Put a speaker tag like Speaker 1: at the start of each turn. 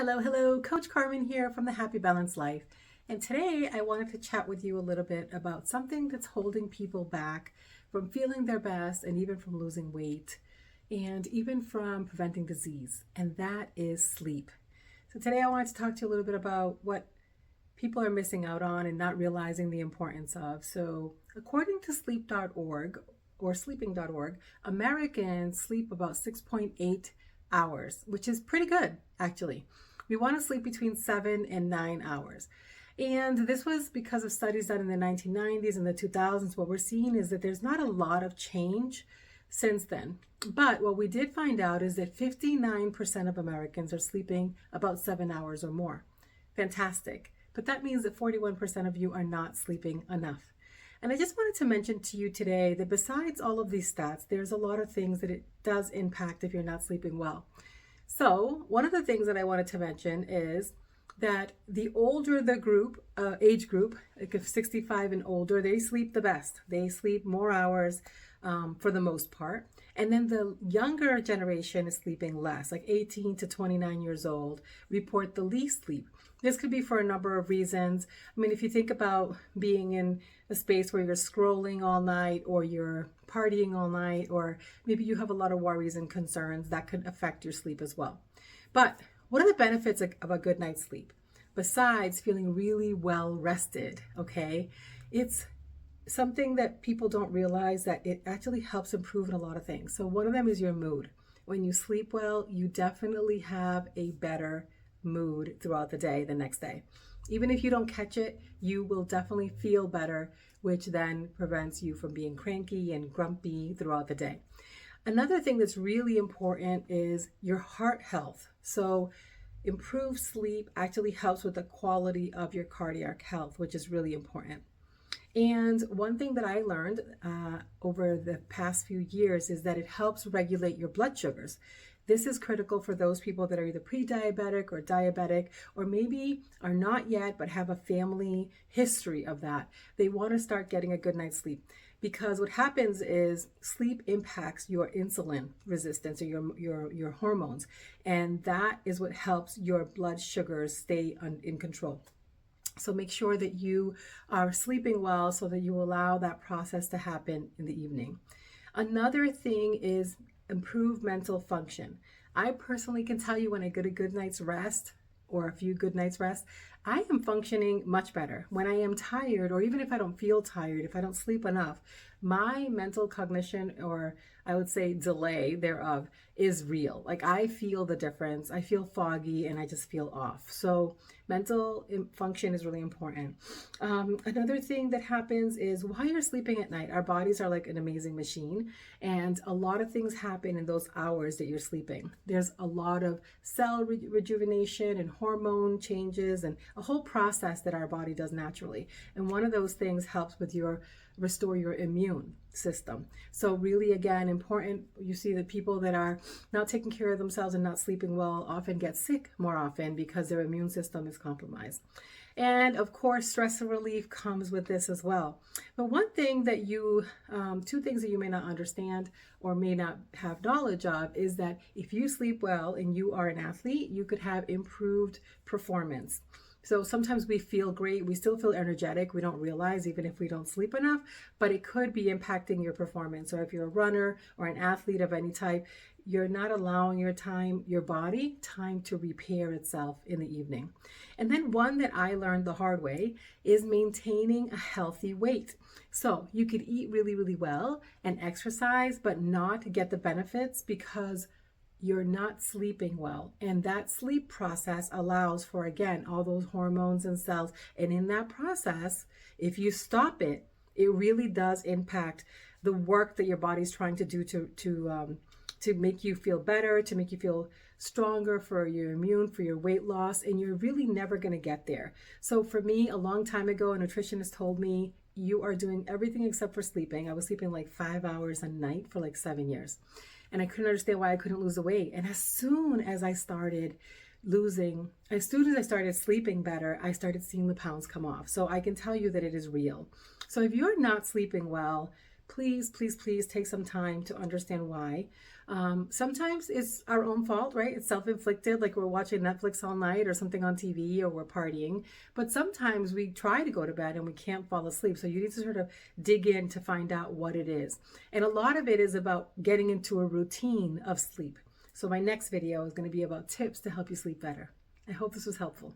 Speaker 1: Hello, Coach Carmen here from the Happy Balanced Life. And today I wanted to chat with you a little bit about something that's holding people back from feeling their best and even from losing weight and even from preventing disease, and that is sleep. So today I wanted to talk to you a little bit about what people are missing out on and not realizing the importance of. So according to sleep.org or sleeping.org, Americans sleep about 6.8 hours, which is pretty good actually. We want to sleep between 7 and 9 hours. And this was because of studies done in the 1990s and the 2000s. What we're seeing is that there's not a lot of change since then. But what we did find out is that 59% of Americans are sleeping about 7 hours or more. Fantastic. But that means that 41% of you are not sleeping enough. And I just wanted to mention to you today that besides all of these stats, there's a lot of things that it does impact if you're not sleeping well. So one of the things that I wanted to mention is that the older the group, age group, like if 65 and older, they sleep the best. They sleep more hours for the most part. And then the younger generation is sleeping less, like 18 to 29 years old, report the least sleep. This could be for a number of reasons. I mean, if you think about being in a space where you're scrolling all night or you're partying all night, or maybe you have a lot of worries and concerns, that could affect your sleep as well. But what are the benefits of a good night's sleep? Besides feeling really well rested, okay? It's something that people don't realize that it actually helps improve in a lot of things. So one of them is your mood. When you sleep well, you definitely have a better mood throughout the day, the next day. Even if you don't catch it, you will definitely feel better, which then prevents you from being cranky and grumpy throughout the day. Another thing that's really important is your heart health. So improved sleep actually helps with the quality of your cardiac health, which is really important. And one thing that I learned over the past few years is that it helps regulate your blood sugars. This is critical for those people that are either pre-diabetic or diabetic, or maybe are not yet but have a family history of that. They want to start getting a good night's sleep, because what happens is sleep impacts your insulin resistance or your hormones, and that is what helps your blood sugars stay in control. So make sure that you are sleeping well so that you allow that process to happen in the evening. Another thing is improve mental function. I personally can tell you when I get a good night's rest or a few good nights rest, I am functioning much better. When I am tired, or even if I don't feel tired, if I don't sleep enough, my mental cognition, or I would say delay thereof, is real. Like I feel the difference. I feel foggy and I just feel off. So mental function is really important. Another thing that happens is while you're sleeping at night, our bodies are like an amazing machine, and a lot of things happen in those hours that you're sleeping. There's a lot of cell rejuvenation and hormone changes and a whole process that our body does naturally. And one of those things helps with restore your immune system. So really, again, important. You see that people that are not taking care of themselves and not sleeping well often get sick more often because their immune system is compromised. And of course, stress relief comes with this as well. But one thing that two things that you may not understand or may not have knowledge of is that if you sleep well and you are an athlete, you could have improved performance. So sometimes we feel great, we still feel energetic, we don't realize even if we don't sleep enough, but it could be impacting your performance. Or if you're a runner or an athlete of any type, you're not allowing your body time to repair itself in the evening. And then one that I learned the hard way is maintaining a healthy weight. So you could eat really, really well and exercise, but not get the benefits because you're not sleeping well. And that sleep process allows for, again, all those hormones and cells. And in that process, if you stop it, it really does impact the work that your body's trying to do to make you feel better, to make you feel stronger, for your immune, for your weight loss, and you're really never going to get there. So for me, a long time ago, a nutritionist told me, you are doing everything except for sleeping. I was sleeping like 5 hours a night for like 7 years. And I couldn't understand why I couldn't lose the weight. And as soon as I started sleeping better, I started seeing the pounds come off. So I can tell you that it is real. So if you're not sleeping well, please, please, please take some time to understand why. Sometimes it's our own fault, right? It's self-inflicted, like we're watching Netflix all night or something on TV, or we're partying. But sometimes we try to go to bed and we can't fall asleep. So you need to sort of dig in to find out what it is. And a lot of it is about getting into a routine of sleep. So my next video is going to be about tips to help you sleep better. I hope this was helpful.